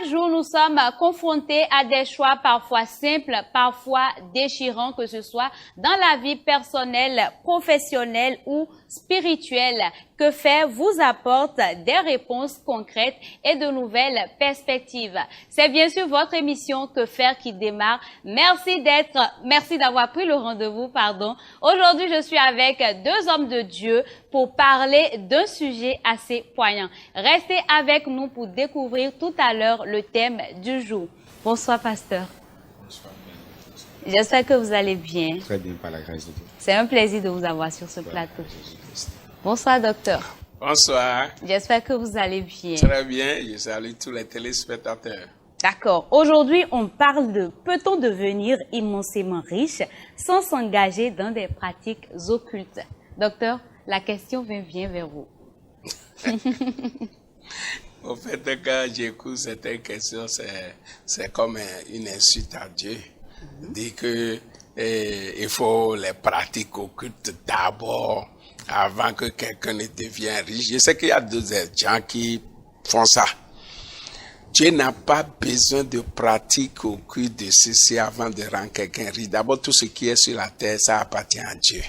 Chaque jour, nous sommes confrontés à des choix parfois simples, parfois déchirants, que ce soit dans la vie personnelle, professionnelle ou spirituelle. Que faire vous apporte des réponses concrètes et de nouvelles perspectives. C'est bien sûr votre émission Que faire qui démarre. Merci d'avoir pris le rendez-vous, Aujourd'hui, je suis avec deux hommes de Dieu pour parler d'un sujet assez poignant. Restez avec nous pour découvrir tout à l'heure le thème du jour. Bonsoir, pasteur. Bonsoir. J'espère que vous allez bien. Très bien, par la grâce de Dieu. C'est un plaisir de vous avoir sur ce plateau. Bonsoir, docteur. Bonsoir. J'espère que vous allez bien. Très bien, je salue tous les téléspectateurs. D'accord. Aujourd'hui, on parle de peut-on devenir immensément riche sans s'engager dans des pratiques occultes? Docteur, la question vient vers vous. Au fait, quand j'écoute certaines questions, c'est comme une insulte à Dieu. Dit que il faut les pratiques occultes d'abord avant que quelqu'un ne devienne riche. Je sais qu'il y a d'autres gens qui font ça. Dieu n'a pas besoin de pratiques occultes de ceci avant de rendre quelqu'un riche. D'abord, tout ce qui est sur la terre, ça appartient à Dieu.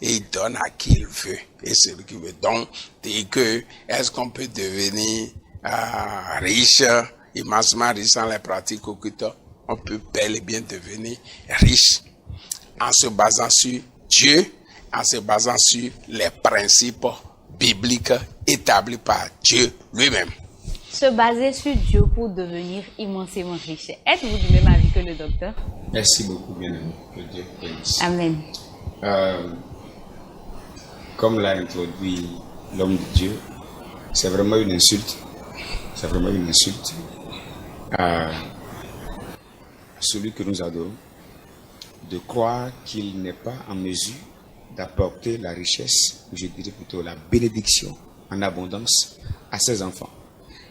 Et il donne à qui il veut. Et celui qui veut. Donc, dit que, est-ce qu'on peut devenir riche, immensément riche sans les pratiques occultes? On peut bel et bien devenir riche en se basant sur Dieu, en se basant sur les principes bibliques établis par Dieu lui-même. Se baser sur Dieu pour devenir immensément riche. Êtes-vous du même avis que le docteur? Merci beaucoup, bien-aimé. Que Dieu bénisse. Amen. Comme l'a introduit l'homme de Dieu, c'est vraiment une insulte. C'est vraiment une insulte à celui que nous adorons de croire qu'il n'est pas en mesure d'apporter la richesse, ou je dirais plutôt la bénédiction en abondance à ses enfants.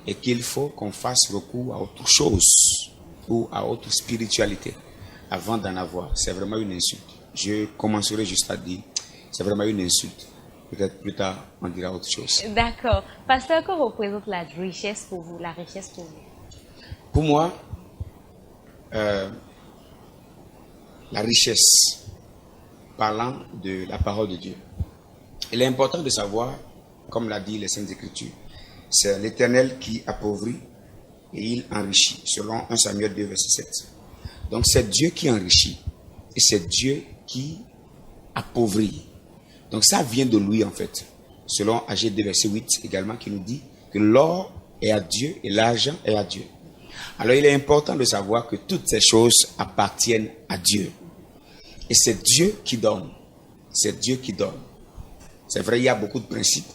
Et qu'il faut qu'on fasse recours à autre chose ou à autre spiritualité avant d'en avoir. C'est vraiment une insulte. Je commencerai juste à dire, c'est vraiment une insulte. Peut-être plus tard, on dira autre chose. D'accord. Pasteur, que représente la richesse pour vous, la richesse pour vous? Pour moi, la richesse, parlant de la parole de Dieu, il est important de savoir, comme l'a dit les Saintes Écritures, c'est l'Éternel qui appauvrit et il enrichit, selon 1 Samuel 2, verset 7. Donc c'est Dieu qui enrichit et c'est Dieu qui appauvrit. Donc ça vient de lui en fait, selon Agé 2, verset 8 également, qui nous dit que l'or est à Dieu et l'argent est à Dieu. Alors il est important de savoir que toutes ces choses appartiennent à Dieu. Et c'est Dieu qui donne. C'est Dieu qui donne. C'est vrai, il y a beaucoup de principes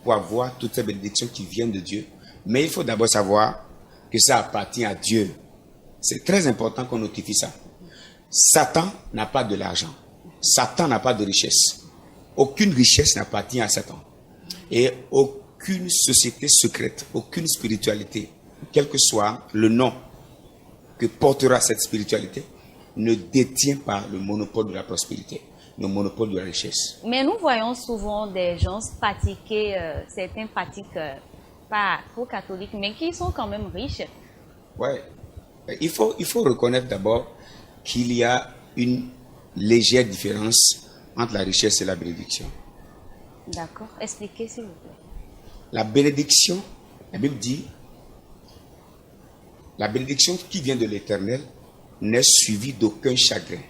pour avoir toutes ces bénédictions qui viennent de Dieu. Mais il faut d'abord savoir que ça appartient à Dieu. C'est très important qu'on notifie ça. Satan n'a pas de l'argent. Satan n'a pas de richesse. Aucune richesse n'appartient à Satan. Et aucune société secrète, aucune spiritualité, quel que soit le nom que portera cette spiritualité, ne détient pas le monopole de la prospérité, le monopole de la richesse. Mais nous voyons souvent des gens pratiquer certaines pratiques, pas trop catholiques, mais qui sont quand même riches. Ouais. Il faut reconnaître d'abord qu'il y a une légère différence entre la richesse et la bénédiction. D'accord. Expliquez s'il vous plaît. La bénédiction, la Bible dit, la bénédiction qui vient de l'Éternel n'est suivie d'aucun chagrin.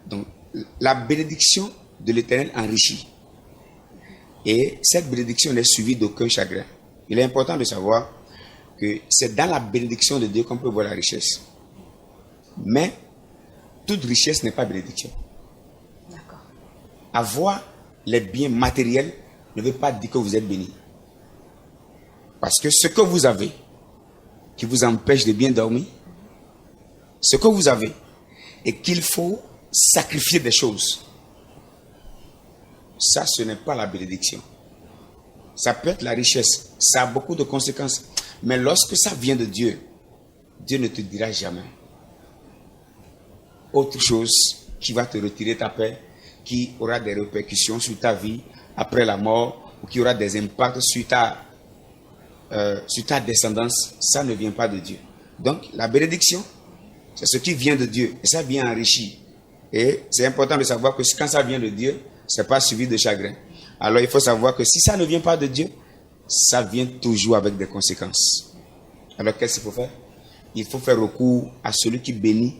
Donc, la bénédiction de l'Éternel enrichit. Et cette bénédiction n'est suivie d'aucun chagrin. Il est important de savoir que c'est dans la bénédiction de Dieu qu'on peut voir la richesse. Mais toute richesse n'est pas bénédiction. D'accord. Avoir les biens matériels ne veut pas dire que vous êtes béni. Parce que ce que vous avez, qui vous empêche de bien dormir, ce que vous avez, et qu'il faut sacrifier des choses, ça, ce n'est pas la bénédiction. Ça peut être la richesse, ça a beaucoup de conséquences. Mais lorsque ça vient de Dieu, Dieu ne te dira jamais autre chose qui va te retirer ta paix, qui aura des répercussions sur ta vie après la mort, ou qui aura des impacts sur sur ta descendance, ça ne vient pas de Dieu. Donc, la bénédiction, c'est ce qui vient de Dieu. Et ça vient enrichir. Et c'est important de savoir que quand ça vient de Dieu, ce n'est pas suivi de chagrin. Alors, il faut savoir que si ça ne vient pas de Dieu, ça vient toujours avec des conséquences. Alors, qu'est-ce qu'il faut faire? Il faut faire recours à celui qui bénit,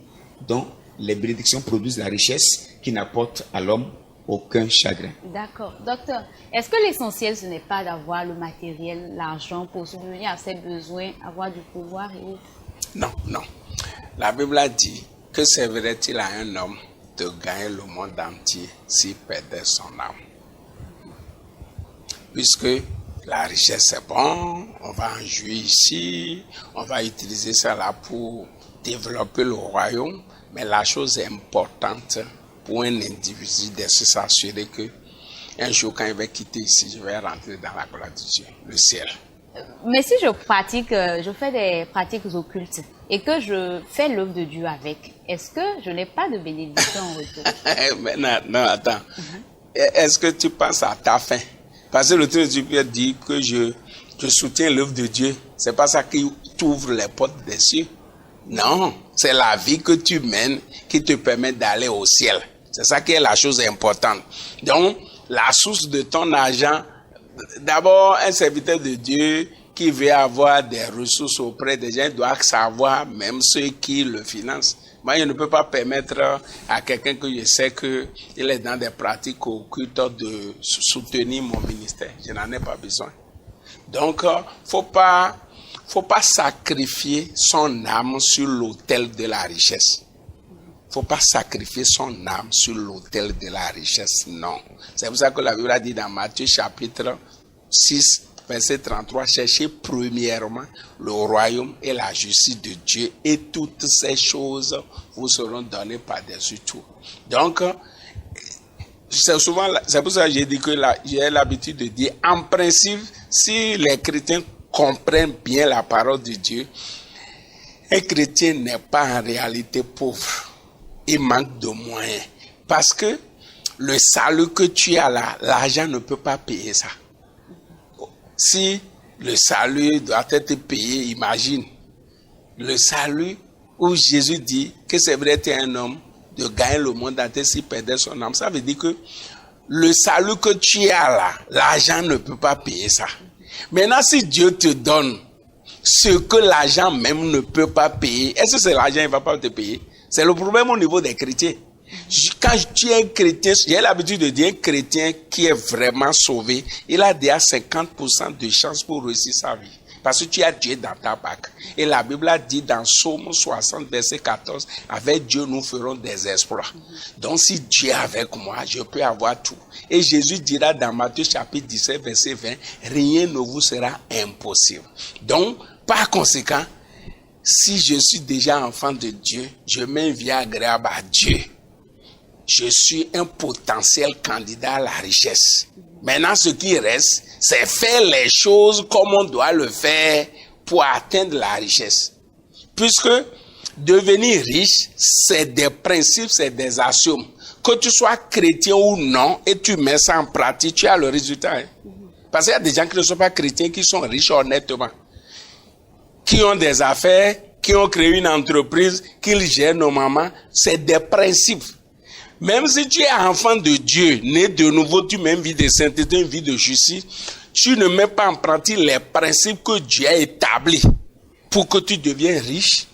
dont les bénédictions produisent la richesse qui n'apporte à l'homme aucun chagrin. D'accord. Docteur, est-ce que l'essentiel, ce n'est pas d'avoir le matériel, l'argent pour subvenir à ses besoins, avoir du pouvoir et autres? Non, non. La Bible a dit que servirait-il à un homme de gagner le monde entier s'il perdait son âme? Puisque la richesse c'est bon, on va en jouir ici, on va utiliser ça là pour développer le royaume, mais la chose importante pour un individu, c'est de s'assurer que un jour quand il va quitter ici, je vais rentrer dans la gloire de Dieu, le ciel. Mais si je fais des pratiques occultes et que je fais l'œuvre de Dieu avec, est-ce que je n'ai pas de bénédiction en retour? Mais non, attends. Est-ce que tu penses à ta fin? Parce que le Dieu de Dieu dit que je soutiens l'œuvre de Dieu. C'est pas ça qui t'ouvre les portes des cieux. Non, c'est la vie que tu mènes qui te permet d'aller au ciel. C'est ça qui est la chose importante. Donc, la source de ton argent, d'abord, un serviteur de Dieu qui veut avoir des ressources auprès des gens doit savoir, même ceux qui le financent. Moi, je ne peux pas permettre à quelqu'un que je sais qu'il est dans des pratiques occultes de soutenir mon ministère. Je n'en ai pas besoin. Donc, faut pas sacrifier son âme sur l'autel de la richesse. Faut pas sacrifier son âme sur l'autel de la richesse, non. C'est pour ça que la Bible a dit dans Matthieu chapitre 6, verset 33, cherchez premièrement le royaume et la justice de Dieu et toutes ces choses vous seront données par-dessus tout. Donc, c'est pour ça que j'ai dit que j'ai l'habitude de dire, en principe, si les chrétiens comprennent bien la parole de Dieu, un chrétien n'est pas en réalité pauvre. Il manque de moyens. Parce que le salut que tu as là, l'argent ne peut pas payer ça. Si le salut doit être payé, imagine. Le salut où Jésus dit que c'est vrai être un homme de gagner le monde entier s'il perdait son âme. Ça veut dire que le salut que tu as là, l'argent ne peut pas payer ça. Maintenant, si Dieu te donne ce que l'argent même ne peut pas payer, est-ce que c'est l'argent qui ne va pas te payer? C'est le problème au niveau des chrétiens. Quand tu es un chrétien, j'ai l'habitude de dire un chrétien qui est vraiment sauvé, il a déjà 50% de chance pour réussir sa vie. Parce que tu as Dieu dans ta barque. Et la Bible a dit dans Psaume 60, verset 14, avec Dieu nous ferons des exploits. Donc si Dieu est avec moi, je peux avoir tout. Et Jésus dira dans Matthieu chapitre 17, verset 20, rien ne vous sera impossible. Donc, par conséquent, si je suis déjà enfant de Dieu, je mets une vie agréable à Dieu. Je suis un potentiel candidat à la richesse. Maintenant, ce qui reste, c'est faire les choses comme on doit le faire pour atteindre la richesse. Puisque devenir riche, c'est des principes, c'est des axiomes. Que tu sois chrétien ou non, et tu mets ça en pratique, tu as le résultat. Parce qu'il y a des gens qui ne sont pas chrétiens, qui sont riches honnêtement. Qui ont des affaires, qui ont créé une entreprise, qui gèrent normalement, c'est des principes. Même si tu es enfant de Dieu, né de nouveau, tu mets une vie de sainteté, une vie de justice, tu ne mets pas en pratique les principes que Dieu a établis pour que tu deviennes riche.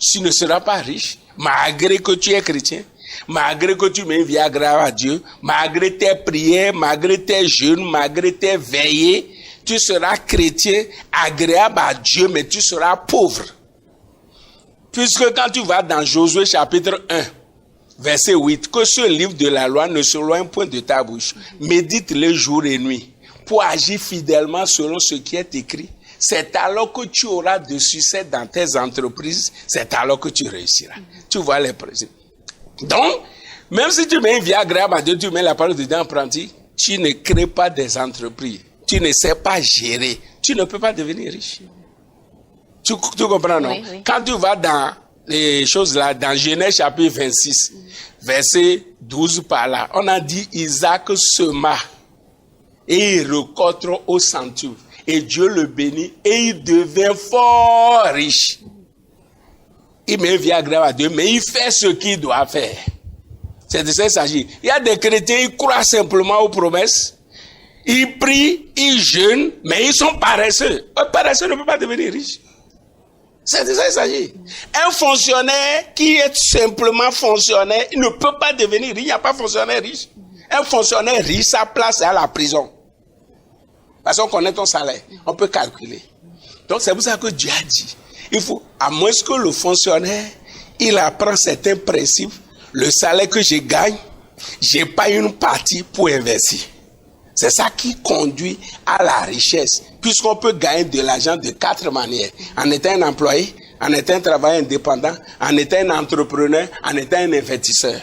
Tu ne seras pas riche, malgré que tu es chrétien, malgré que tu mets une vie agréable à Dieu, malgré tes prières, malgré tes jeûnes, malgré tes veillées. Tu seras chrétien, agréable à Dieu, mais tu seras pauvre. Puisque quand tu vas dans Josué chapitre 1, verset 8, que ce livre de la loi ne s'éloigne point de ta bouche, médite-le jour et nuit, pour agir fidèlement selon ce qui est écrit. C'est alors que tu auras de succès dans tes entreprises, c'est alors que tu réussiras. Tu vois les principes. Donc, même si tu mets une vie agréable à Dieu, tu mets la parole de Dieu en pratique, tu ne crées pas des entreprises. Tu ne sais pas gérer, tu ne peux pas devenir riche. Tu comprends, non? Oui. Quand tu vas dans les choses là, dans Genèse chapitre 26, verset 12 par là, on a dit Isaac sema et il récolte au centuple. et Dieu le bénit et il devient fort riche. Il met vie agréable à Dieu, mais il fait ce qu'il doit faire. C'est de ça qu'il s'agit. Il y a des chrétiens, ils croient simplement aux promesses. Ils prient, ils jeûnent, mais ils sont paresseux. Un paresseux ne peut pas devenir riche. C'est de ça qu'il s'agit. Un fonctionnaire qui est simplement fonctionnaire, il ne peut pas devenir riche. Il n'y a pas de fonctionnaire riche. Un fonctionnaire riche, sa place est à la prison. Parce qu'on connaît ton salaire. On peut calculer. Donc c'est pour ça que Dieu a dit, il faut, à moins que le fonctionnaire, il apprend certains principes, le salaire que je gagne, j'ai pas une partie pour investir. C'est ça qui conduit à la richesse, puisqu'on peut gagner de l'argent de 4 manières. En étant un employé, en étant un travailleur indépendant, en étant un entrepreneur, en étant un investisseur.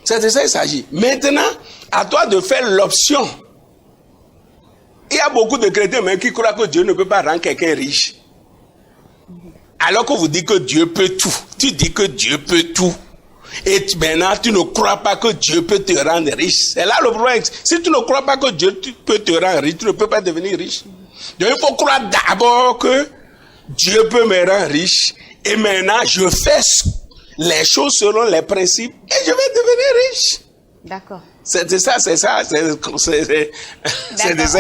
C'est de ça qu'il s'agit. Maintenant, à toi de faire l'option. Il y a beaucoup de chrétiens même qui croient que Dieu ne peut pas rendre quelqu'un riche. Alors que vous dites que Dieu peut tout. Tu dis que Dieu peut tout. Et maintenant, tu ne crois pas que Dieu peut te rendre riche. C'est là le problème. Si tu ne crois pas que Dieu peut te rendre riche, tu ne peux pas devenir riche. Donc il faut croire d'abord que Dieu peut me rendre riche. Et maintenant, je fais les choses selon les principes et je vais devenir riche. D'accord. C'est de ça qu'il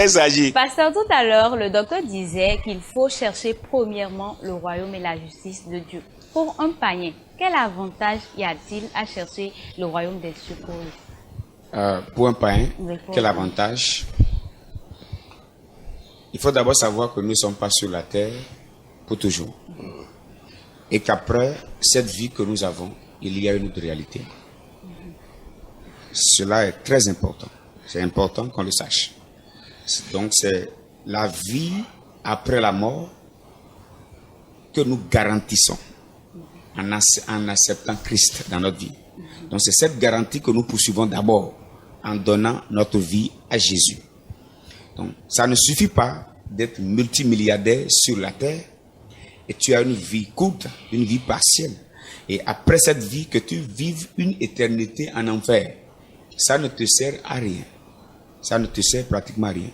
s'agit. Pasteur, tout à l'heure, le docteur disait qu'il faut chercher premièrement le royaume et la justice de Dieu. Pour un païen, quel avantage y a-t-il à chercher le royaume des cieux pour lui? Pour un païen, quel avantage? Il faut d'abord savoir que nous ne sommes pas sur la terre pour toujours. Et qu'après cette vie que nous avons, il y a une autre réalité. Cela est très important. C'est important qu'on le sache. Donc c'est la vie après la mort que nous garantissons en acceptant Christ dans notre vie. Donc c'est cette garantie que nous poursuivons d'abord en donnant notre vie à Jésus. Donc ça ne suffit pas d'être multimilliardaire sur la terre et tu as une vie courte, une vie partielle. Et après cette vie, que tu vives une éternité en enfer. Ça ne te sert à rien. Ça ne te sert pratiquement à rien.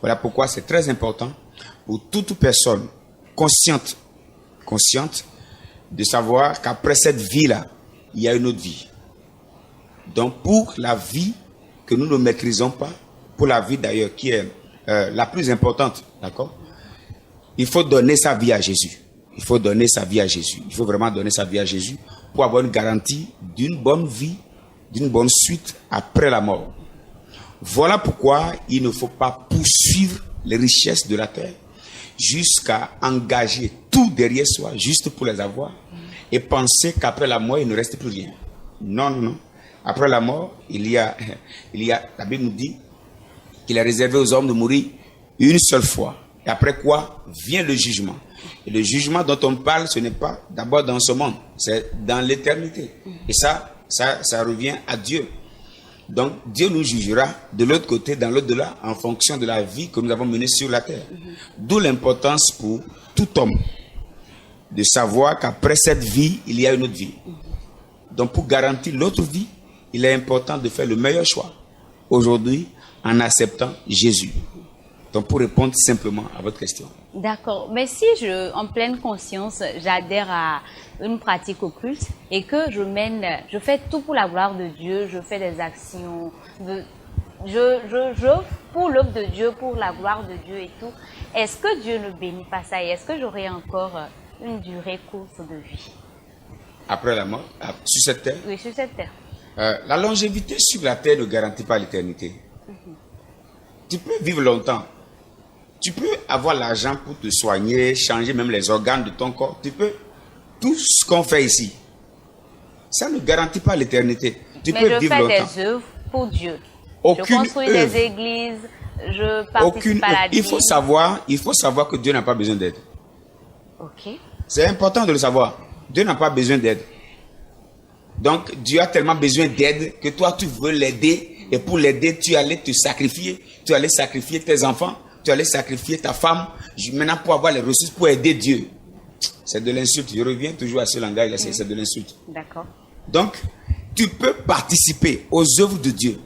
Voilà pourquoi c'est très important pour toute personne consciente de savoir qu'après cette vie-là, il y a une autre vie. Donc pour la vie que nous ne maîtrisons pas, pour la vie d'ailleurs qui est la plus importante, d'accord? Il faut donner sa vie à Jésus. Il faut donner sa vie à Jésus. Il faut vraiment donner sa vie à Jésus pour avoir une garantie d'une bonne vie, d'une bonne suite après la mort. Voilà pourquoi il ne faut pas poursuivre les richesses de la terre jusqu'à engager tout derrière soi juste pour les avoir et penser qu'après la mort il ne reste plus rien. Non, non, non. Après la mort, il y a, la Bible nous dit qu'il est réservé aux hommes de mourir une seule fois. Et après quoi vient le jugement. Et le jugement dont on parle, ce n'est pas d'abord dans ce monde, c'est dans l'éternité. Et ça revient à Dieu. Donc Dieu nous jugera de l'autre côté, dans l'au-delà, en fonction de la vie que nous avons menée sur la terre. D'où l'importance pour tout homme de savoir qu'après cette vie, il y a une autre vie. Donc pour garantir l'autre vie, il est important de faire le meilleur choix aujourd'hui en acceptant Jésus. Donc pour répondre simplement à votre question. D'accord. Mais si en pleine conscience, j'adhère à une pratique occulte et que je fais tout pour la gloire de Dieu, je fais des actions, je pour l'œuvre de Dieu, pour la gloire de Dieu et tout, est-ce que Dieu ne bénit pas ça et est-ce que j'aurai encore une durée courte de vie? Après la mort, sur cette terre? Oui, sur cette terre. La longévité sur la terre ne garantit pas l'éternité. Tu peux vivre longtemps. Tu peux avoir l'argent pour te soigner, changer même les organes de ton corps. Tu peux. Tout ce qu'on fait ici, ça ne garantit pas l'éternité. Tu peux vivre longtemps. Mais je fais des œuvres pour Dieu. Je construis des églises, je participe à la vie. Il faut savoir que Dieu n'a pas besoin d'aide. Ok. C'est important de le savoir. Dieu n'a pas besoin d'aide. Donc, Dieu a tellement besoin d'aide que toi, tu veux l'aider. Et pour l'aider, tu allais te sacrifier. Tu allais sacrifier tes enfants. Tu allais sacrifier ta femme. Maintenant, pour avoir les ressources pour aider Dieu. C'est de l'insulte. Je reviens toujours à ce langage-là. C'est de l'insulte. D'accord. Donc, tu peux participer aux œuvres de Dieu.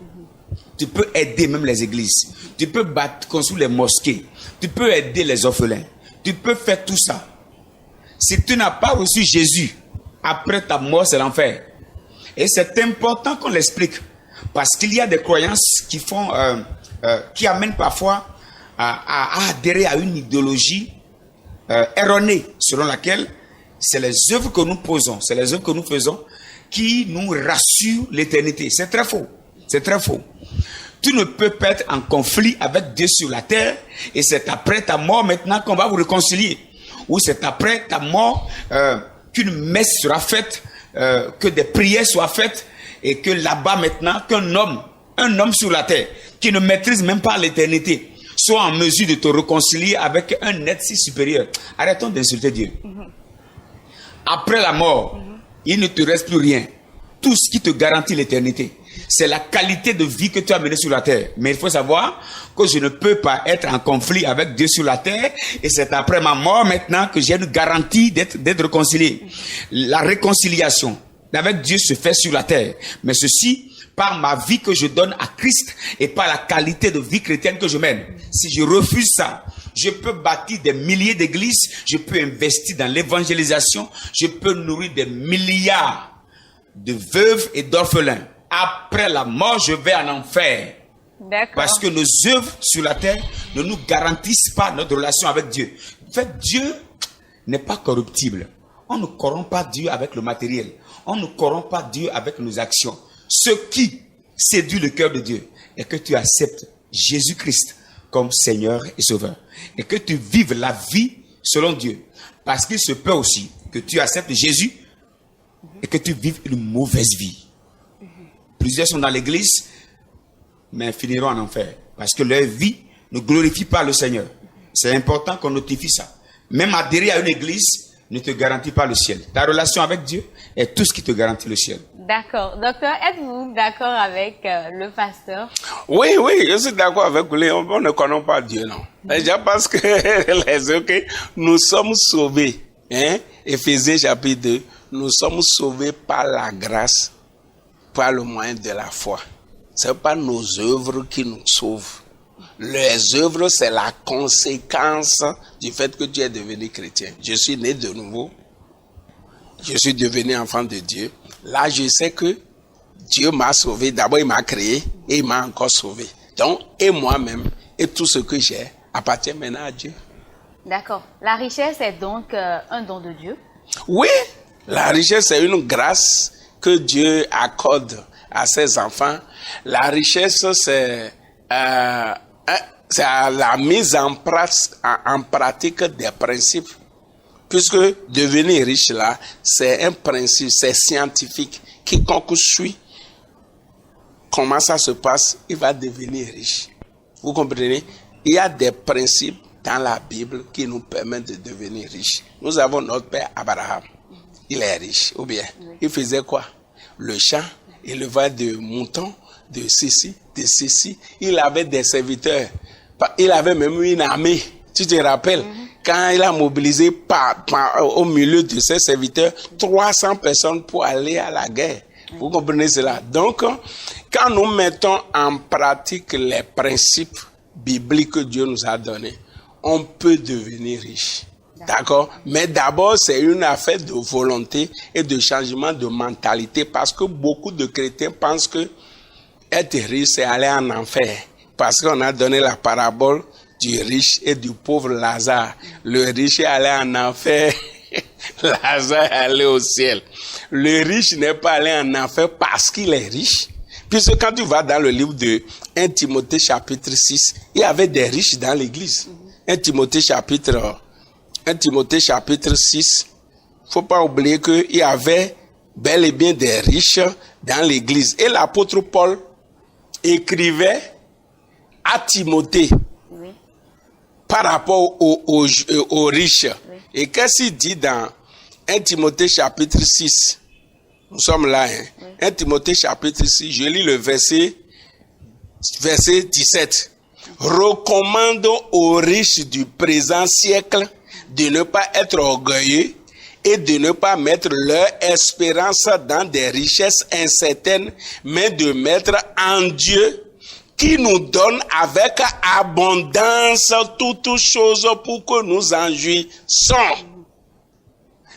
Tu peux aider même les églises. Tu peux construire les mosquées. Tu peux aider les orphelins. Tu peux faire tout ça. Si tu n'as pas reçu Jésus, après ta mort, c'est l'enfer. Et c'est important qu'on l'explique. Parce qu'il y a des croyances qui amènent parfois à adhérer à une idéologie erronée, selon laquelle c'est les œuvres que nous posons, c'est les œuvres que nous faisons qui nous rassurent l'éternité. C'est très faux. C'est très faux. Tu ne peux pas être en conflit avec Dieu sur la terre et c'est après ta mort maintenant qu'on va vous réconcilier. Ou c'est après ta mort qu'une messe sera faite, que des prières soient faites et que là-bas maintenant un homme sur la terre qui ne maîtrise même pas l'éternité soit en mesure de te réconcilier avec un être si supérieur. Arrêtons d'insulter Dieu. Après la mort, il ne te reste plus rien. Tout ce qui te garantit l'éternité, c'est la qualité de vie que tu as menée sur la terre. Mais il faut savoir que je ne peux pas être en conflit avec Dieu sur la terre et c'est après ma mort maintenant que j'ai une garantie d'être réconcilié. La réconciliation avec Dieu se fait sur la terre. Mais ceci, par ma vie que je donne à Christ et par la qualité de vie chrétienne que je mène. Si je refuse ça, je peux bâtir des milliers d'églises, je peux investir dans l'évangélisation, je peux nourrir des milliards de veuves et d'orphelins. Après la mort, je vais en enfer. D'accord. Parce que nos œuvres sur la terre ne nous garantissent pas notre relation avec Dieu. En fait, Dieu n'est pas corruptible. On ne corrompt pas Dieu avec le matériel. On ne corrompt pas Dieu avec nos actions. Ce qui séduit le cœur de Dieu est que tu acceptes Jésus-Christ comme Seigneur et Sauveur. Et que tu vives la vie selon Dieu. Parce qu'il se peut aussi que tu acceptes Jésus et que tu vives une mauvaise vie. Plusieurs sont dans l'église, mais finiront en enfer. Parce que leur vie ne glorifie pas le Seigneur. C'est important qu'on notifie ça. Même adhérer à une église ne te garantit pas le ciel. Ta relation avec Dieu est tout ce qui te garantit le ciel. D'accord. Docteur, êtes-vous d'accord avec le pasteur? Oui, je suis d'accord avec lui. On ne connaît pas Dieu, non. Déjà parce que nous sommes sauvés. Éphésiens chapitre 2, nous sommes sauvés par la grâce, par le moyen de la foi. Ce n'est pas nos œuvres qui nous sauvent. Les œuvres, c'est la conséquence du fait que tu es devenu chrétien. Je suis né de nouveau. Je suis devenu enfant de Dieu. Là, je sais que Dieu m'a sauvé. D'abord, il m'a créé et il m'a encore sauvé. Donc, et moi-même, et tout ce que j'ai appartient maintenant à Dieu. D'accord. La richesse est donc un don de Dieu? Oui, la richesse est une grâce que Dieu accorde à ses enfants. La richesse, c'est la mise en pratique des principes. Puisque devenir riche là, c'est un principe, c'est scientifique. Quiconque suit comment ça se passe, il va devenir riche. Vous comprenez? Il y a des principes dans la Bible qui nous permettent de devenir riches. Nous avons notre père Abraham. Il est riche, ou bien il faisait quoi? Le champ, il élevait de moutons, de ceci. Il avait des serviteurs. Il avait même une armée. Tu te rappelles? Quand il a mobilisé au milieu de ses serviteurs 300 personnes pour aller à la guerre. Vous comprenez cela? Donc, quand nous mettons en pratique les principes bibliques que Dieu nous a donnés, on peut devenir riche. D'accord? Mais d'abord, c'est une affaire de volonté et de changement de mentalité parce que beaucoup de chrétiens pensent que être riche, c'est aller en enfer. Parce qu'on a donné la parabole du riche et du pauvre Lazare. Le riche est allé en enfer, Lazare est allé au ciel. Le riche n'est pas allé en enfer parce qu'il est riche. Puisque quand tu vas dans le livre de 1 Timothée chapitre 6, il y avait des riches dans l'église. 1 Timothée chapitre 6, faut pas oublier qu'il y avait bel et bien des riches dans l'église. Et l'apôtre Paul écrivait à Timothée par rapport aux riches. Oui. Et qu'est-ce qu'il dit dans 1 Timothée chapitre 6? Nous sommes là. Oui. 1 Timothée chapitre 6, je lis le verset 17. Recommandons aux riches du présent siècle de ne pas être orgueilleux et de ne pas mettre leur espérance dans des richesses incertaines, mais de mettre en Dieu qui nous donne avec abondance toutes choses pour que nous en jouissons.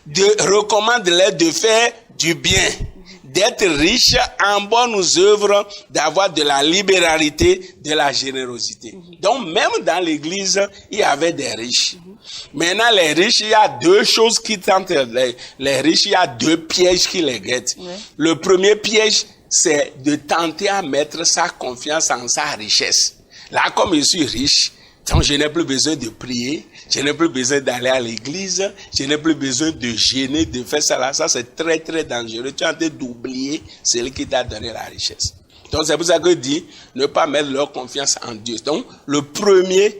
Recommande-les de faire du bien, d'être riches en bonnes œuvres, d'avoir de la libéralité, de la générosité. Donc même dans l'église, il y avait des riches. Maintenant les riches, il y a deux choses qui tentent les riches, il y a deux pièges qui les guettent. Le premier piège, c'est de tenter à mettre sa confiance en sa richesse. Là, comme je suis riche, donc je n'ai plus besoin de prier, je n'ai plus besoin d'aller à l'église, je n'ai plus besoin de gêner, de faire ça là. Ça, c'est très, très dangereux. Tu es en train d'oublier celui qui t'a donné la richesse. Donc, c'est pour ça que je dis, ne pas mettre leur confiance en Dieu. Donc, le premier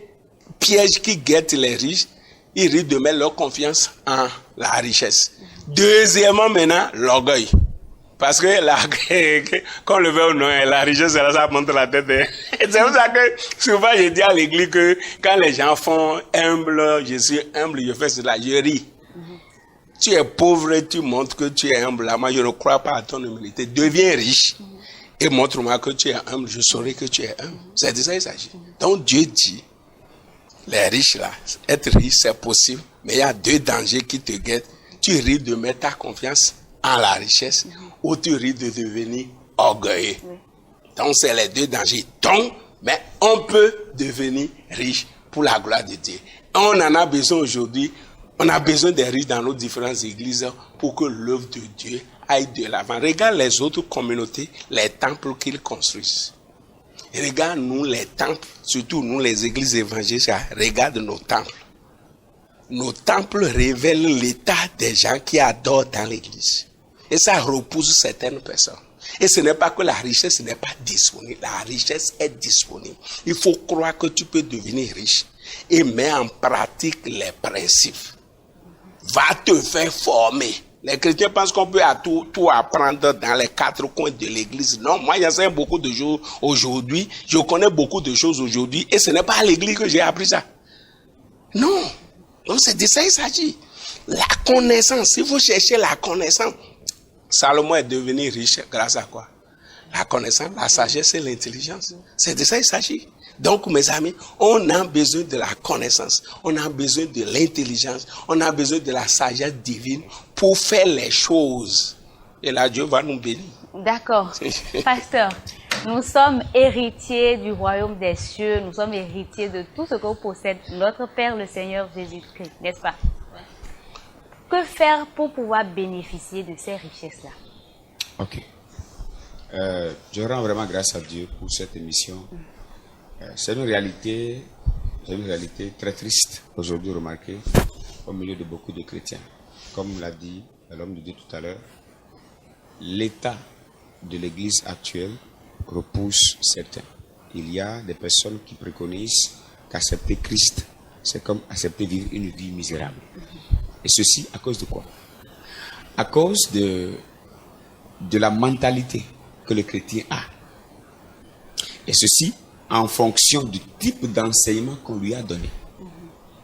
piège qui guette les riches, ils risquent de mettre leur confiance en la richesse. Deuxièmement, maintenant, l'orgueil. Parce que quand on le veut ou non, la richesse, ça monte la tête. Et c'est pour ça que souvent je dis à l'église que quand les gens font humble, je suis humble, je fais cela, je ris. Tu es pauvre et tu montres que tu es humble. Moi, je ne crois pas à ton humilité. Deviens riche et montre-moi que tu es humble. Je saurai que tu es humble. C'est de ça qu'il s'agit. Donc Dieu dit, les riches là, être riche c'est possible, mais il y a deux dangers qui te guettent. Tu risques de mettre ta confiance en la richesse ou tu risques de devenir orgueilleux. Donc c'est les deux dangers. Donc, mais on peut devenir riche pour la gloire de Dieu. On en a besoin aujourd'hui. On a besoin des riches dans nos différentes églises pour que l'œuvre de Dieu aille de l'avant. Regarde les autres communautés, les temples qu'ils construisent. Regarde nous les temples, surtout nous les églises évangéliques, regarde nos temples. Nos temples révèlent l'état des gens qui adorent dans l'église. Et ça repousse certaines personnes. Et ce n'est pas que la richesse n'est pas disponible. La richesse est disponible. Il faut croire que tu peux devenir riche et mettre en pratique les principes. Va te faire former. Les chrétiens pensent qu'on peut tout apprendre dans les quatre coins de l'église. Non, moi j'enseigne beaucoup de choses aujourd'hui. Je connais beaucoup de choses aujourd'hui. Et ce n'est pas à l'église que j'ai appris ça. Non. Donc c'est de ça qu'il s'agit. La connaissance. Il faut chercher la connaissance. Salomon est devenu riche grâce à quoi? La connaissance, la sagesse et l'intelligence. C'est de ça qu'il s'agit. Donc, mes amis, on a besoin de la connaissance, on a besoin de l'intelligence, on a besoin de la sagesse divine pour faire les choses. Et là, Dieu va nous bénir. D'accord. Pasteur, nous sommes héritiers du royaume des cieux, nous sommes héritiers de tout ce que possède notre Père, le Seigneur Jésus-Christ, n'est-ce pas? Que faire pour pouvoir bénéficier de ces richesses-là? Ok. Je rends vraiment grâce à Dieu pour cette émission. C'est une réalité très triste aujourd'hui remarquée au milieu de beaucoup de chrétiens. Comme l'a dit l'homme de Dieu tout à l'heure, l'état de l'église actuelle repousse certains. Il y a des personnes qui préconisent qu'accepter Christ, c'est comme accepter vivre une vie misérable. Et ceci à cause de quoi? À cause de la mentalité que le chrétien a. Et ceci en fonction du type d'enseignement qu'on lui a donné.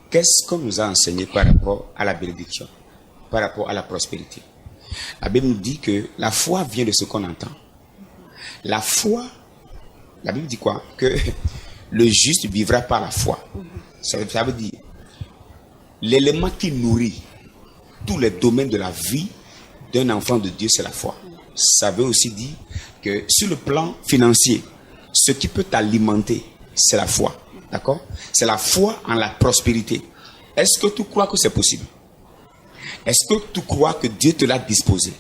Qu'est-ce qu'on nous a enseigné par rapport à la bénédiction, par rapport à la prospérité? La Bible nous dit que la foi vient de ce qu'on entend. La foi, la Bible dit quoi? Que le juste vivra par la foi. Ça veut dire l'élément qui nourrit tous les domaines de la vie d'un enfant de Dieu, c'est la foi. Ça veut aussi dire que sur le plan financier, ce qui peut t'alimenter, c'est la foi. D'accord? C'est la foi en la prospérité. Est-ce que tu crois que c'est possible? Est-ce que tu crois que Dieu te l'a disposé?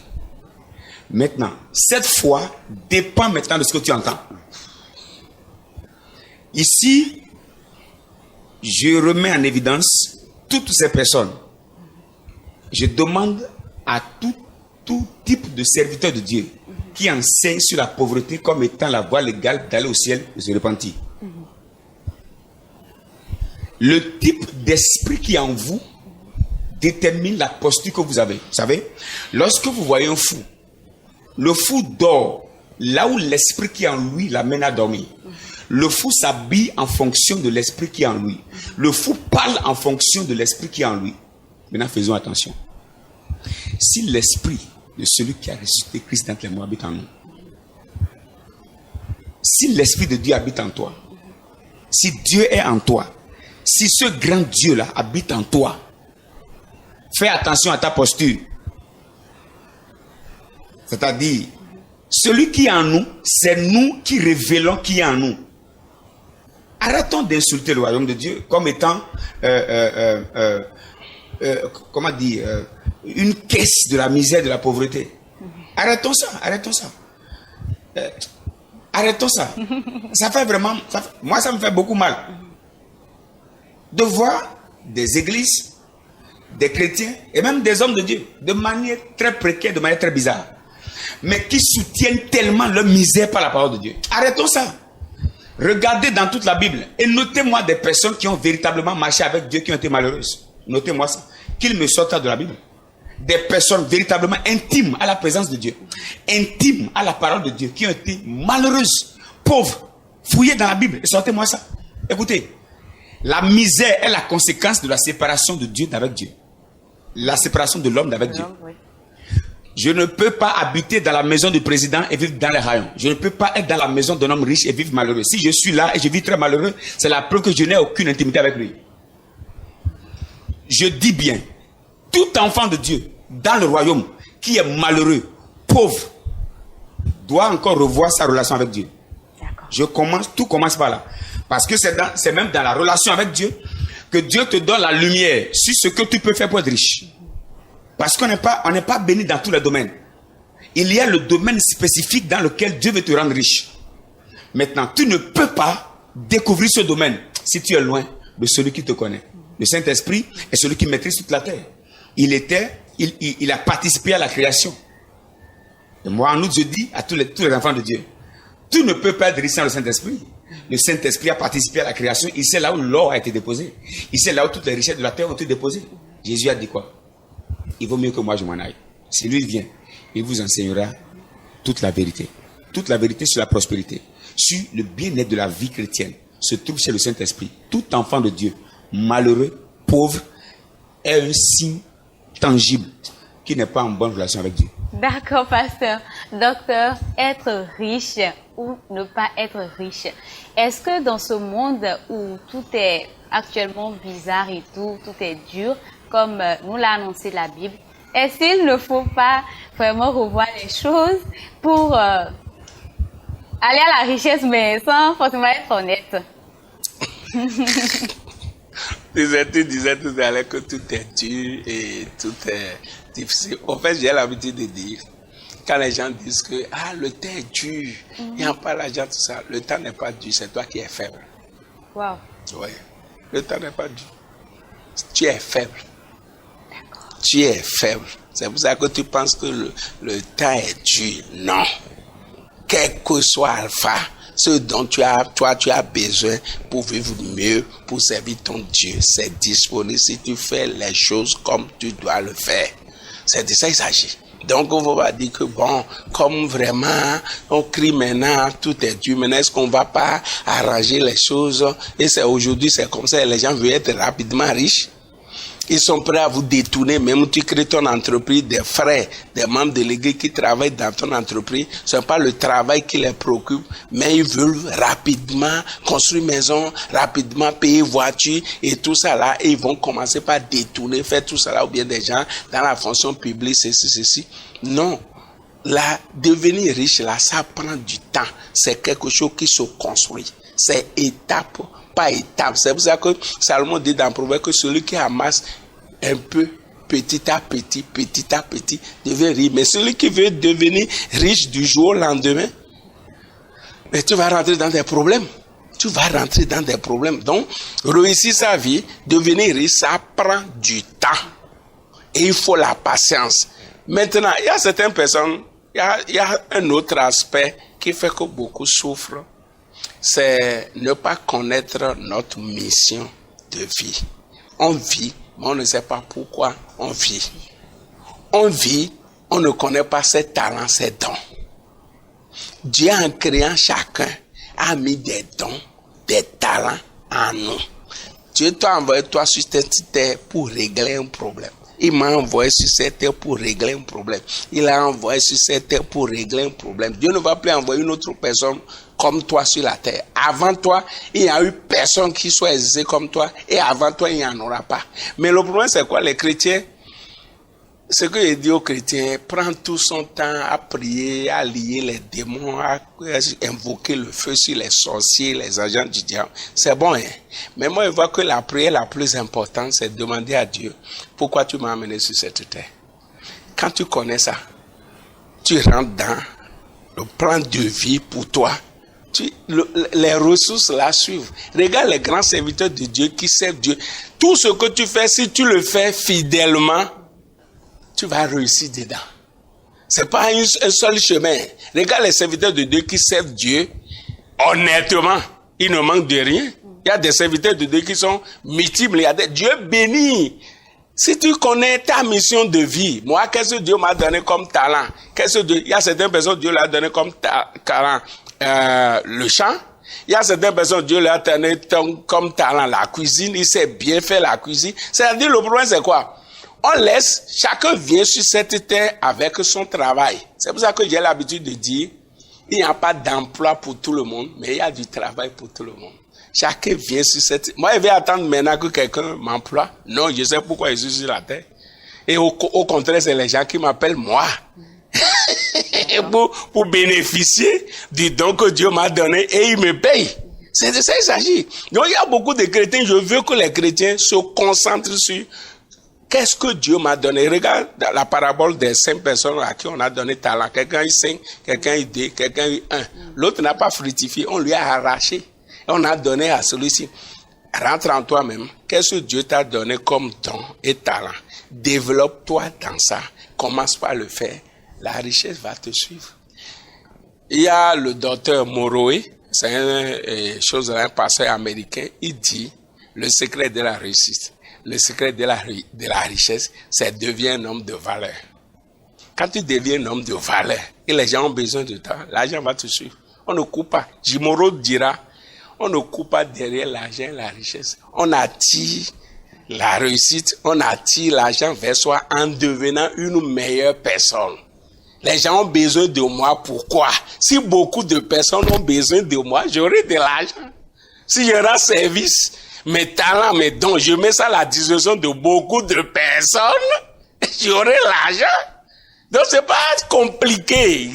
Maintenant, cette foi dépend maintenant de ce que tu entends. Ici, je remets en évidence toutes ces personnes. Je demande à tout type de serviteur de Dieu qui enseigne sur la pauvreté comme étant la voie légale d'aller au ciel de se repentir. Le type d'esprit qui est en vous détermine la posture que vous avez. Vous savez, lorsque vous voyez un fou, le fou dort là où l'esprit qui est en lui l'amène à dormir. Le fou s'habille en fonction de l'esprit qui est en lui. Le fou parle en fonction de l'esprit qui est en lui. Maintenant, faisons attention. Si l'esprit de celui qui a ressuscité Christ dans les morts habite en nous, si l'Esprit de Dieu habite en toi, si Dieu est en toi, si ce grand Dieu-là habite en toi, fais attention à ta posture. C'est-à-dire, celui qui est en nous, c'est nous qui révélons qui est en nous. Arrêtons d'insulter le royaume de Dieu comme étant, comment dire, une caisse de la misère, de la pauvreté. Arrêtons ça, arrêtons ça. Arrêtons ça. Ça fait vraiment, moi ça me fait beaucoup mal de voir des églises, des chrétiens et même des hommes de Dieu de manière très précaire, de manière très bizarre, mais qui soutiennent tellement leur misère par la parole de Dieu. Arrêtons ça. Regardez dans toute la Bible et notez-moi des personnes qui ont véritablement marché avec Dieu, qui ont été malheureuses. Notez-moi ça. Qu'ils me sortent de la Bible. Des personnes véritablement intimes à la présence de Dieu, intimes à la parole de Dieu, qui ont été malheureuses, pauvres. Fouillez dans la Bible et sortez-moi ça. Écoutez, la misère est la conséquence de la séparation de Dieu d'avec Dieu. La séparation de l'homme d'avec Dieu. Je ne peux pas habiter dans la maison du président et vivre dans les rayons. Je ne peux pas être dans la maison d'un homme riche et vivre malheureux. Si je suis là et je vis très malheureux, c'est la preuve que je n'ai aucune intimité avec lui. Je dis bien, tout enfant de Dieu dans le royaume qui est malheureux, pauvre, doit encore revoir sa relation avec Dieu. Tout commence par là. Parce que c'est même dans la relation avec Dieu que Dieu te donne la lumière sur ce que tu peux faire pour être riche. Parce qu'on n'est pas béni dans tous les domaines. Il y a le domaine spécifique dans lequel Dieu veut te rendre riche. Maintenant, tu ne peux pas découvrir ce domaine si tu es loin de celui qui te connaît. Le Saint-Esprit est celui qui maîtrise toute la terre. Il a participé à la création. Et moi, en outre, je dis à tous les enfants de Dieu, tu ne peux pas être riche sans le Saint-Esprit. Le Saint-Esprit a participé à la création. Il sait là où l'or a été déposé. Il sait là où toutes les richesses de la terre ont été déposées. Jésus a dit quoi? Il vaut mieux que moi je m'en aille. Si lui vient, il vous enseignera toute la vérité. Toute la vérité sur la prospérité, sur le bien-être de la vie chrétienne, se trouve chez le Saint-Esprit. Tout enfant de Dieu, malheureux, pauvre, est un signe tangible qui n'est pas en bonne relation avec Dieu. D'accord, pasteur. Docteur, être riche ou ne pas être riche, est-ce que dans ce monde où tout est actuellement bizarre et tout est dur, comme nous l'a annoncé la Bible, est-ce qu'il ne faut pas vraiment revoir les choses pour aller à la richesse, mais sans forcément être honnête? Tu disais tout à l'heure que tout est dur et tout est difficile. En fait, j'ai l'habitude de dire, quand les gens disent que le temps est dur, il n'y a pas l'argent, tout ça, le temps n'est pas dur, c'est toi qui es faible. Wow. Oui, le temps n'est pas dur. Tu es faible. Tu es faible. C'est pour ça que tu penses que le temps est dur. Non. Quel que soit Alpha, ce dont tu as besoin pour vivre mieux, pour servir ton Dieu, c'est disponible si tu fais les choses comme tu dois le faire. C'est de ça qu'il s'agit. Donc on va pas dire que comme vraiment on crie maintenant, tout est dur, maintenant est-ce qu'on va pas arranger les choses? Et c'est aujourd'hui, c'est comme ça, les gens veulent être rapidement riches. Ils sont prêts à vous détourner, même tu crées ton entreprise, des frères, des membres de l'église qui travaillent dans ton entreprise. Ce n'est pas le travail qui les préoccupe, mais ils veulent rapidement construire maison, rapidement payer voiture et tout ça là. Et ils vont commencer par détourner, faire tout ça là, ou bien des gens dans la fonction publique, ceci. Non. Là, devenir riche là, ça prend du temps. C'est quelque chose qui se construit. C'est étape par étape. C'est pour ça que Salomon dit dans le Proverbe que celui qui amasse un peu, petit à petit, devient riche. Mais celui qui veut devenir riche du jour au lendemain, mais tu vas rentrer dans des problèmes. Donc, réussir sa vie, devenir riche, ça prend du temps. Et il faut la patience. Maintenant, il y a certaines personnes, il y a un autre aspect qui fait que beaucoup souffrent. C'est ne pas connaître notre mission de vie. On vit, mais on ne sait pas pourquoi on vit. On vit, on ne connaît pas ses talents, ses dons. Dieu, en créant chacun, a mis des dons, des talents en nous. Dieu t'a envoyé toi sur cette terre pour régler un problème. Il m'a envoyé sur cette terre pour régler un problème. Il a envoyé sur cette terre pour régler un problème. Dieu ne va plus envoyer une autre personne comme toi sur la terre. Avant toi, il n'y a eu personne qui soit aisé comme toi. Et avant toi, il n'y en aura pas. Mais le problème, c'est quoi? Les chrétiens, ce que je dis aux chrétiens, prend tout son temps à prier, à lier les démons, à invoquer le feu sur les sorciers, les agents du diable. C'est bon, hein? Mais moi, je vois que la prière la plus importante, c'est de demander à Dieu, pourquoi tu m'as amené sur cette terre? Quand tu connais ça, tu rentres dans le plan de vie pour toi. Les ressources la suivent. Regarde les grands serviteurs de Dieu qui servent Dieu. Tout ce que tu fais, si tu le fais fidèlement, tu vas réussir dedans. C'est pas un seul chemin. Regarde les serviteurs de Dieu qui servent Dieu honnêtement. Ils ne manquent de rien. Il y a des serviteurs de Dieu qui sont multiples. Dieu bénit. Si tu connais ta mission de vie, moi, qu'est-ce que Dieu m'a donné comme talent? Il y a certaines personnes, Dieu l'a donné comme talent, le chant. Il y a certaines personnes, Dieu l'a donné comme talent la cuisine. Il sait bien faire la cuisine. C'est-à-dire, le problème, c'est quoi? On laisse, chacun vient sur cette terre avec son travail. C'est pour ça que j'ai l'habitude de dire, il n'y a pas d'emploi pour tout le monde, mais il y a du travail pour tout le monde. Chacun vient sur cette... Moi, je vais attendre maintenant que quelqu'un m'emploie. Non, je sais pourquoi je suis sur la terre. Et au contraire, c'est les gens qui m'appellent moi. pour bénéficier du don que Dieu m'a donné et il me paye. C'est de ça qu'il s'agit. Donc, il y a beaucoup de chrétiens. Je veux que les chrétiens se concentrent sur qu'est-ce que Dieu m'a donné. Regarde la parabole des 5 personnes à qui on a donné talent. Quelqu'un a eu 5, quelqu'un a eu 2, quelqu'un a eu 1. L'autre n'a pas fructifié. On lui a arraché. On a donné à celui-ci. Rentre en toi-même. Qu'est-ce que Dieu t'a donné comme don et talent? Développe-toi dans ça. Commence par le faire. La richesse va te suivre. Il y a le docteur Moroé. C'est un pasteur américain. Il dit, le secret de la réussite, le secret de la richesse, c'est devenir un homme de valeur. Quand tu deviens un homme de valeur et les gens ont besoin de toi, l'argent va te suivre. On ne coupe pas. Jimoro dira, on ne coupe pas derrière l'argent et la richesse. On attire la réussite, on attire l'argent vers soi en devenant une meilleure personne. Les gens ont besoin de moi, pourquoi? Si beaucoup de personnes ont besoin de moi, j'aurai de l'argent. Si je rends service, mes talents, mes dons, je mets ça à la disposition de beaucoup de personnes, j'aurai l'argent. Donc c'est pas compliqué.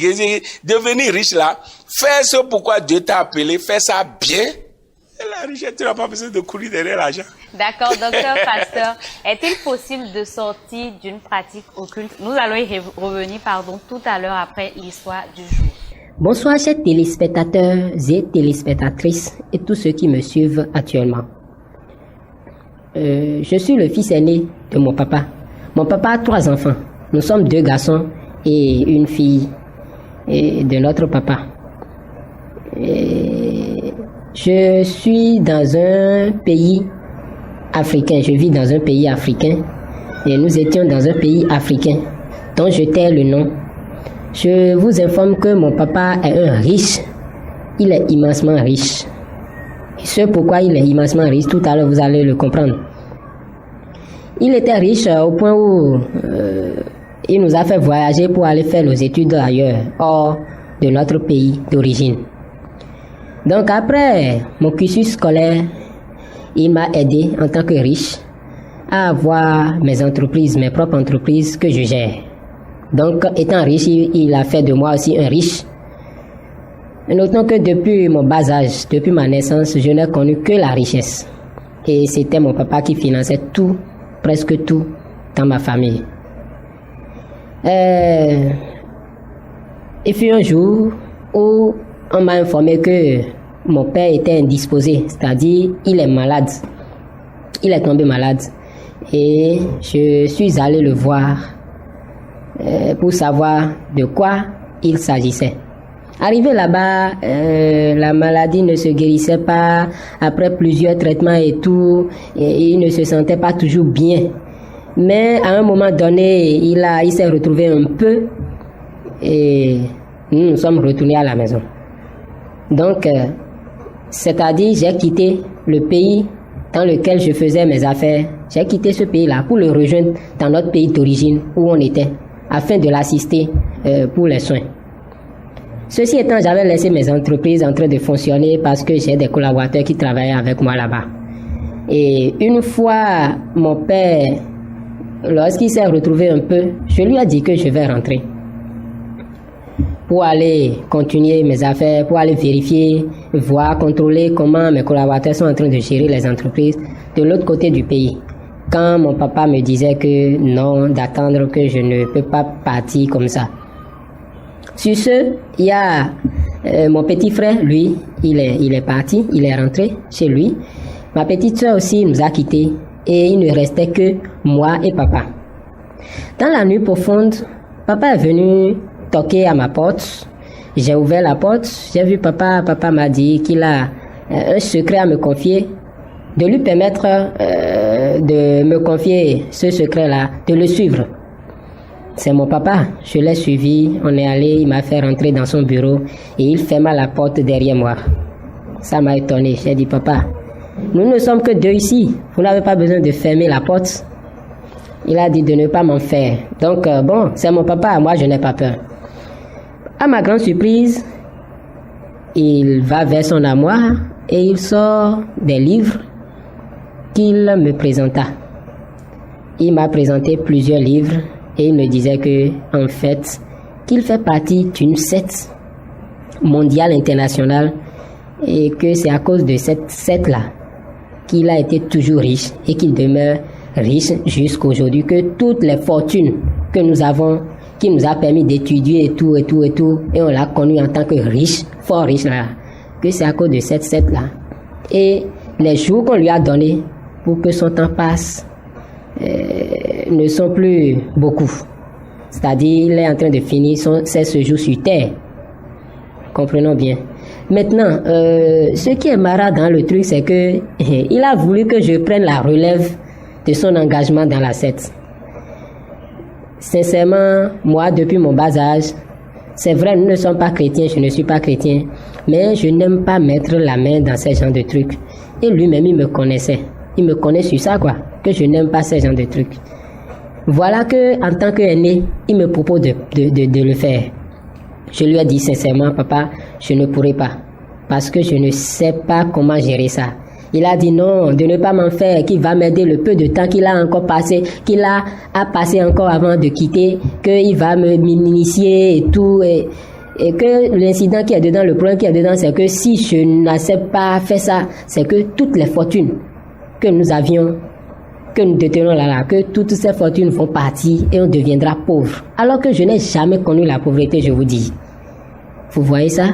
Devenir riche là, fais ce pourquoi Dieu t'a appelé, fais ça bien. Et la richesse, tu n'as pas besoin de courir derrière l'argent. D'accord, docteur Pasteur. Est-il possible de sortir d'une pratique occulte? Nous allons y revenir, tout à l'heure après l'histoire du jour. Bonsoir chers téléspectateurs et téléspectatrices et tous ceux qui me suivent actuellement. Je suis le fils aîné de mon papa. Mon papa a 3 enfants. Nous sommes 2 garçons et une fille de notre papa. Je suis dans un pays africain. Je vis dans un pays africain. Et nous étions dans un pays africain dont je tais le nom. Je vous informe que mon papa est un riche. Il est immensement riche. Et ce pourquoi il est immensement riche, tout à l'heure vous allez le comprendre. Il était riche au point où il nous a fait voyager pour aller faire nos études ailleurs, hors de notre pays d'origine. Donc après mon cursus scolaire, il m'a aidé en tant que riche à avoir mes entreprises, mes propres entreprises que je gère. Donc étant riche, il a fait de moi aussi un riche. Notons que depuis mon bas âge, depuis ma naissance, je n'ai connu que la richesse. Et c'était mon papa qui finançait tout, presque tout, dans ma famille. Il fut un jour où on m'a informé que mon père était indisposé, c'est-à-dire il est malade. Il est tombé malade. Et je suis allé le voir pour savoir de quoi il s'agissait. Arrivé là-bas, la maladie ne se guérissait pas. Après plusieurs traitements et tout, il ne se sentait pas toujours bien. Mais à un moment donné, il s'est retrouvé un peu et nous sommes retournés à la maison. Donc, c'est-à-dire, j'ai quitté le pays dans lequel je faisais mes affaires. J'ai quitté ce pays-là pour le rejoindre dans notre pays d'origine où on était, afin de l'assister pour les soins. Ceci étant, j'avais laissé mes entreprises en train de fonctionner parce que j'ai des collaborateurs qui travaillaient avec moi là-bas. Et une fois, mon père, lorsqu'il s'est retrouvé un peu, je lui ai dit que je vais rentrer pour aller continuer mes affaires, pour aller vérifier, voir, contrôler comment mes collaborateurs sont en train de gérer les entreprises de l'autre côté du pays. Quand mon papa me disait que non, d'attendre, que je ne peux pas partir comme ça. Sur ce, il y a mon petit frère, lui, il est parti, il est rentré chez lui. Ma petite soeur aussi nous a quittés et il ne restait que moi et papa. Dans la nuit profonde, papa est venu toquer à ma porte. J'ai ouvert la porte, j'ai vu papa. Papa m'a dit qu'il a un secret à me confier, de lui permettre de me confier ce secret-là, de le suivre. C'est mon papa, je l'ai suivi, on est allé, il m'a fait rentrer dans son bureau et il ferma la porte derrière moi. Ça m'a étonné, j'ai dit papa, nous ne sommes que deux ici, vous n'avez pas besoin de fermer la porte. Il a dit de ne pas m'en faire. Donc bon, c'est mon papa, moi je n'ai pas peur. À ma grande surprise, il va vers son armoire et il sort des livres qu'il me présenta. Il m'a présenté plusieurs livres et il me disait que, en fait, qu'il fait partie d'une secte mondiale internationale et que c'est à cause de cette secte-là qu'il a été toujours riche et qu'il demeure riche jusqu'aujourd'hui, que toutes les fortunes que nous avons, qui nous a permis d'étudier et tout, et on l'a connu en tant que riche, fort riche là, que c'est à cause de cette secte-là. Et les jours qu'on lui a donnés pour que son temps passe ne sont plus beaucoup. C'est-à-dire, il est en train de finir ses séjours sur terre. Comprenons bien. Maintenant, ce qui est marrant dans le truc, c'est que il a voulu que je prenne la relève de son engagement dans la secte. Sincèrement, moi, depuis mon bas âge, c'est vrai, nous ne sommes pas chrétiens, je ne suis pas chrétien, mais je n'aime pas mettre la main dans ces genres de trucs. Et lui-même, il me connaissait. Il me connaît sur ça, quoi, que je n'aime pas ces genres de trucs. Voilà que, en tant qu'aîné, il me propose de le faire. Je lui ai dit sincèrement, papa, je ne pourrai pas, parce que je ne sais pas comment gérer ça. Il a dit non, de ne pas m'en faire, qu'il va m'aider le peu de temps qu'il a encore passé, qu'il a passé encore avant de quitter, qu'il va m'initier et tout, et que l'incident qui est dedans, le problème qui est dedans, c'est que si je n'accepte pas faire ça, c'est que toutes les fortunes que nous avions, que nous détenons là, que toutes ces fortunes vont partir et on deviendra pauvre. Alors que je n'ai jamais connu la pauvreté, je vous dis. Vous voyez ça?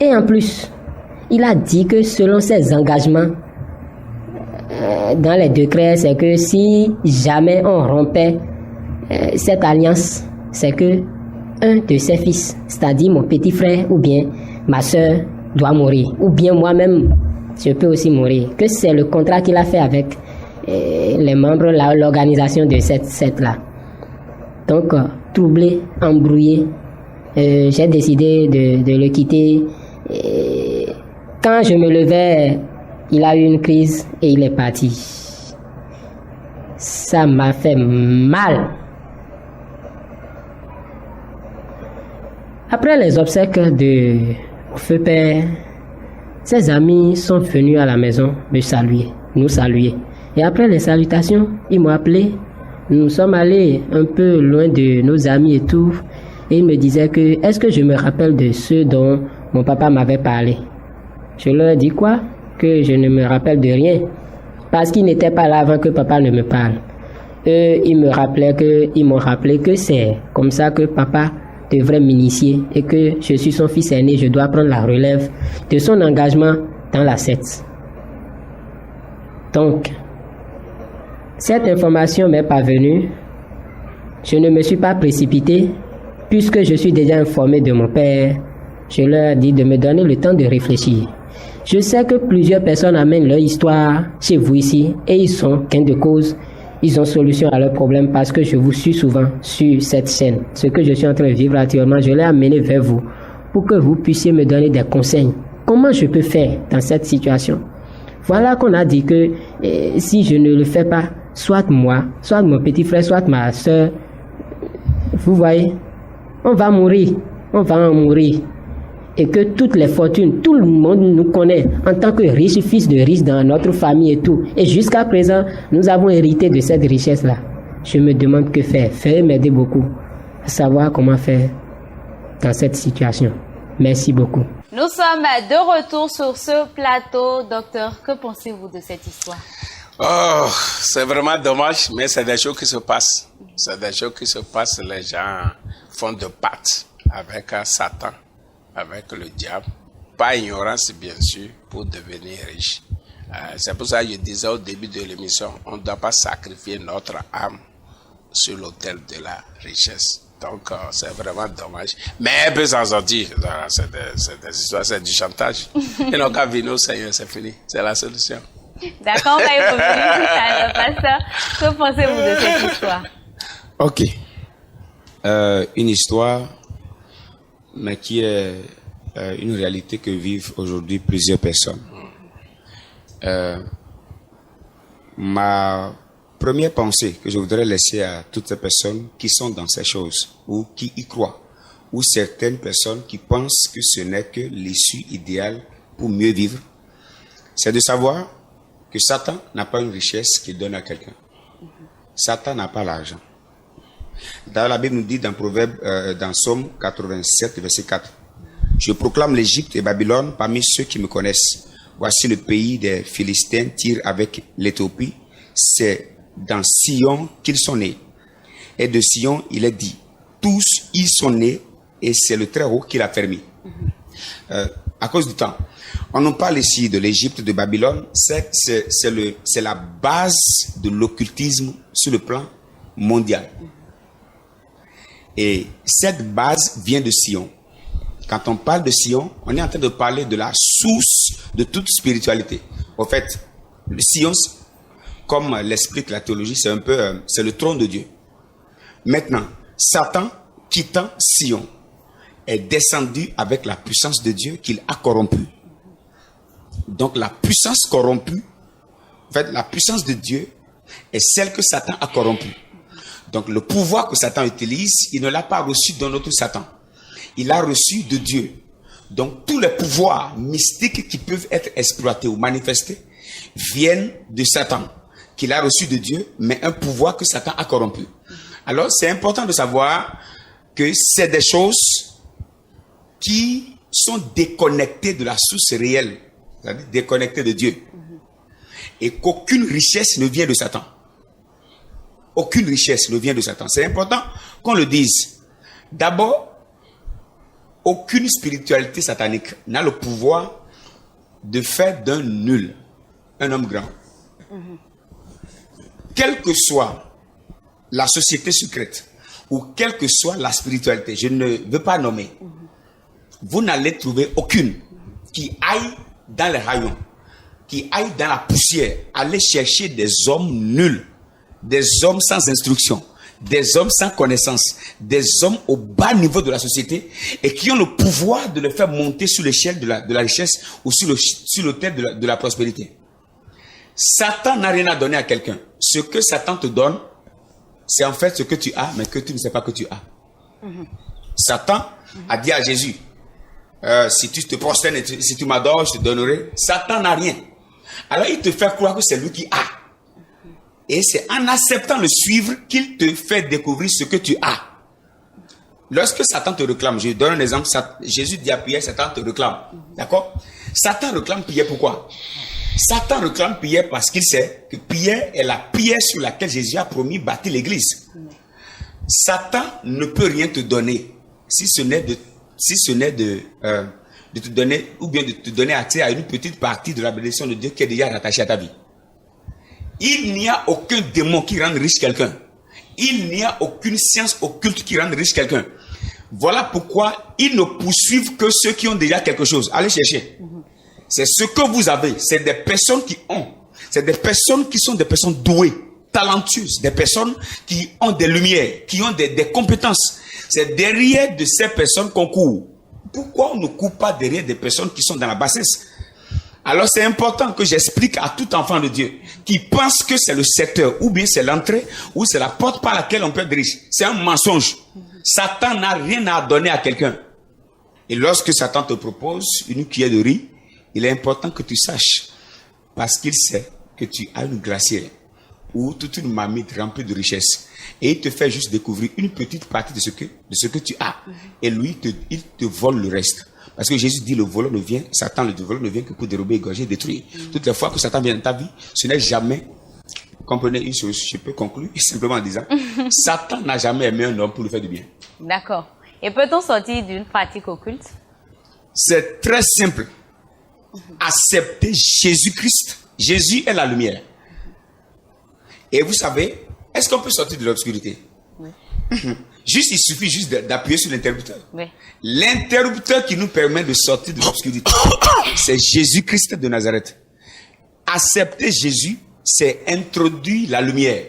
Et en plus, il a dit que selon ses engagements, dans les décrets, c'est que si jamais on rompait cette alliance, c'est que un de ses fils, c'est-à-dire mon petit frère ou bien ma soeur, doit mourir. Ou bien moi-même, je peux aussi mourir. Que c'est le contrat qu'il a fait avec les membres, l'organisation de cette secte-là. Donc, troublé, embrouillé, j'ai décidé de le quitter. Et quand je me levais, il a eu une crise et il est parti. Ça m'a fait mal. Après les obsèques de feu père, ses amis sont venus à la maison me saluer, nous saluer. Et après les salutations, ils m'ont appelé. Nous sommes allés un peu loin de nos amis et tout. Et ils me disaient que, est-ce que je me rappelle de ceux dont mon papa m'avait parlé? Je leur ai dit quoi? Que je ne me rappelle de rien. Parce qu'ils n'étaient pas là avant que papa ne me parle. Eux, ils m'ont rappelé que c'est comme ça que papa devrait m'initier et que je suis son fils aîné, je dois prendre la relève de son engagement dans la secte. Donc, cette information m'est parvenue. Je ne me suis pas précipité puisque je suis déjà informé de mon père. Je leur ai dit de me donner le temps de réfléchir. Je sais que plusieurs personnes amènent leur histoire chez vous ici et ils sont gain de cause. Ils ont solution à leurs problèmes parce que je vous suis souvent sur cette chaîne. Ce que je suis en train de vivre actuellement, je l'ai amené vers vous pour que vous puissiez me donner des conseils. Comment je peux faire dans cette situation? Voilà qu'on a dit que si je ne le fais pas, soit moi, soit mon petit frère, soit ma soeur, vous voyez, on va mourir. on va en mourir. Et que toutes les fortunes, tout le monde nous connaît en tant que riches, fils de riches dans notre famille et tout. Et jusqu'à présent, nous avons hérité de cette richesse-là. Je me demande que faire. Faire m'aider beaucoup à savoir comment faire dans cette situation. Merci beaucoup. Nous sommes de retour sur ce plateau. Docteur, que pensez-vous de cette histoire? Oh, c'est vraiment dommage, mais c'est des choses qui se passent. C'est des choses qui se passent. Les gens font de pactes avec Satan, avec le diable. Pas ignorance, bien sûr, pour devenir riche. C'est pour ça que je disais au début de l'émission, on ne doit pas sacrifier notre âme sur l'autel de la richesse. Donc, c'est vraiment dommage. Mais un peu s'en sortir. C'est des histoires, c'est du chantage. Ils n'ont qu'à venir au Seigneur, c'est fini. C'est la solution. D'accord, on va y revenir. Pasteur, que pensez-vous de cette histoire? Ok. Une histoire, mais qui est une réalité que vivent aujourd'hui plusieurs personnes. Ma première pensée que je voudrais laisser à toutes ces personnes qui sont dans ces choses ou qui y croient, ou certaines personnes qui pensent que ce n'est que l'issue idéale pour mieux vivre, c'est de savoir que Satan n'a pas une richesse qu'il donne à quelqu'un. Satan n'a pas l'argent. D'ailleurs, la Bible nous dit dans Proverbe, dans Psaume 87, verset 4, « Je proclame l'Égypte et Babylone parmi ceux qui me connaissent. Voici le pays des Philistins tire avec l'Éthiopie. C'est dans Sion qu'ils sont nés. Et de Sion, il est dit, tous y sont nés et c'est le Très-Haut qui l'a permis. » À cause du temps, on nous parle ici de l'Égypte, de Babylone. C'est la base de l'occultisme sur le plan mondial. Et cette base vient de Sion. Quand on parle de Sion, on est en train de parler de la source de toute spiritualité. En fait, le Sion, comme l'explique la théologie, c'est un peu, c'est le trône de Dieu. Maintenant, Satan, quittant Sion, est descendu avec la puissance de Dieu qu'il a corrompue. Donc la puissance corrompue, en fait, la puissance de Dieu est celle que Satan a corrompue. Donc le pouvoir que Satan utilise, il ne l'a pas reçu d'un autre Satan. Il l'a reçu de Dieu. Donc tous les pouvoirs mystiques qui peuvent être exploités ou manifestés viennent de Satan, qu'il a reçu de Dieu, mais un pouvoir que Satan a corrompu. Alors c'est important de savoir que c'est des choses qui sont déconnectées de la source réelle, c'est-à-dire déconnectées de Dieu. Et qu'aucune richesse ne vient de Satan. Aucune richesse ne vient de Satan. C'est important qu'on le dise. D'abord, aucune spiritualité satanique n'a le pouvoir de faire d'un nul un homme grand. Quelle que soit la société secrète ou quelle que soit la spiritualité, je ne veux pas nommer, vous n'allez trouver aucune qui aille dans les rayons, qui aille dans la poussière, aller chercher des hommes nuls, des hommes sans instruction, des hommes sans connaissance, des hommes au bas niveau de la société et qui ont le pouvoir de le faire monter sur l'échelle de la richesse ou sur l'autel de la prospérité. Satan n'a rien à donner à quelqu'un. Ce que Satan te donne, c'est en fait ce que tu as, mais que tu ne sais pas que tu as. Satan a dit à Jésus, si tu te prosternes et si tu m'adores, je te donnerai. Satan n'a rien. Alors il te fait croire que c'est lui qui a. Et c'est en acceptant le suivre qu'il te fait découvrir ce que tu as. Lorsque Satan te réclame, je donne un exemple, Jésus dit à Pierre, Satan te réclame. D'accord? Satan réclame Pierre pourquoi? Satan réclame Pierre parce qu'il sait que Pierre est la pierre sur laquelle Jésus a promis bâtir l'église. Satan ne peut rien te donner si ce n'est de te donner ou bien de te donner accès à une petite partie de la bénédiction de Dieu qui est déjà rattachée à ta vie. Il n'y a aucun démon qui rende riche quelqu'un. Il n'y a aucune science occulte qui rende riche quelqu'un. Voilà pourquoi ils ne poursuivent que ceux qui ont déjà quelque chose. Allez chercher. C'est ce que vous avez. C'est des personnes qui ont. C'est des personnes qui sont des personnes douées, talentueuses. Des personnes qui ont des lumières, qui ont des compétences. C'est derrière de ces personnes qu'on court. Pourquoi on ne court pas derrière des personnes qui sont dans la bassesse? Alors c'est important que j'explique à tout enfant de Dieu qui pense que c'est le secteur, ou bien c'est l'entrée, ou c'est la porte par laquelle on peut être riche. C'est un mensonge. Satan n'a rien à donner à quelqu'un. Et lorsque Satan te propose une cuillère de riz, il est important que tu saches, parce qu'il sait que tu as une glacière ou toute une marmite remplie de richesses. Et il te fait juste découvrir une petite partie de ce que tu as. Et lui, il te vole le reste. Parce que Jésus dit, Satan, le voleur ne vient que pour dérober, égorger, détruire. Toutes les fois que Satan vient dans ta vie, ce n'est jamais, comprenez une chose, je peux conclure simplement en disant, Satan n'a jamais aimé un homme pour lui faire du bien. D'accord. Et peut-on sortir d'une pratique occulte? C'est très simple. Accepter Jésus-Christ. Jésus est la lumière. Et vous savez, est-ce qu'on peut sortir de l'obscurité? Oui. Il suffit juste d'appuyer sur l'interrupteur. Oui. L'interrupteur qui nous permet de sortir de l'obscurité, c'est Jésus-Christ de Nazareth. Accepter Jésus, c'est introduire la lumière.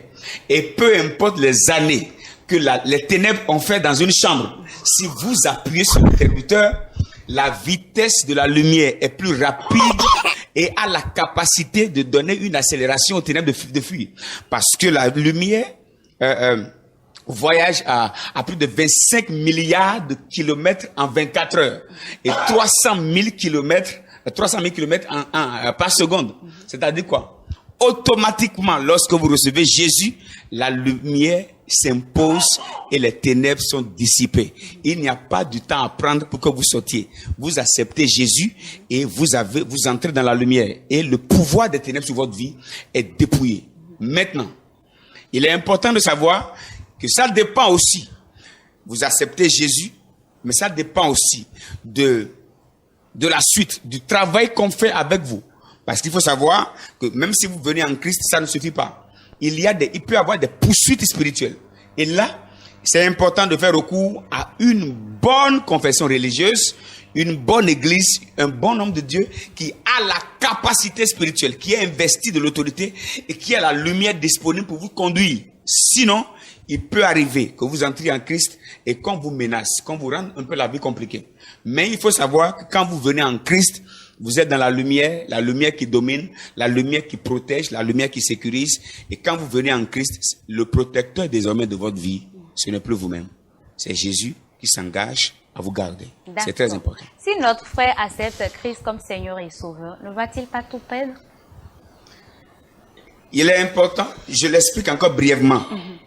Et peu importe les années que les ténèbres ont fait dans une chambre, si vous appuyez sur l'interrupteur, la vitesse de la lumière est plus rapide et a la capacité de donner une accélération aux ténèbres de fuir. Parce que la lumière voyage à plus de 25 milliards de kilomètres en 24 heures et 300 000 kilomètres par seconde. C'est-à-dire quoi? Automatiquement, lorsque vous recevez Jésus, la lumière s'impose et les ténèbres sont dissipées. Il n'y a pas du temps à prendre pour que vous sortiez. Vous acceptez Jésus et vous entrez dans la lumière. Et le pouvoir des ténèbres sur votre vie est dépouillé. Maintenant, il est important de savoir que ça dépend aussi. Vous acceptez Jésus, mais ça dépend aussi de la suite, du travail qu'on fait avec vous. Parce qu'il faut savoir que même si vous venez en Christ, ça ne suffit pas. Il peut y avoir des poursuites spirituelles. Et là, c'est important de faire recours à une bonne confession religieuse, une bonne église, un bon homme de Dieu qui a la capacité spirituelle, qui est investi de l'autorité et qui a la lumière disponible pour vous conduire. Sinon, il peut arriver que vous entriez en Christ et qu'on vous menace, qu'on vous rende un peu la vie compliquée. Mais il faut savoir que quand vous venez en Christ, vous êtes dans la lumière qui domine, la lumière qui protège, la lumière qui sécurise. Et quand vous venez en Christ, le protecteur désormais de votre vie, ce n'est plus vous-même. C'est Jésus qui s'engage à vous garder. C'est très important. Si notre frère accepte Christ comme Seigneur et Sauveur, ne va-t-il pas tout perdre? Il est important, je l'explique encore brièvement.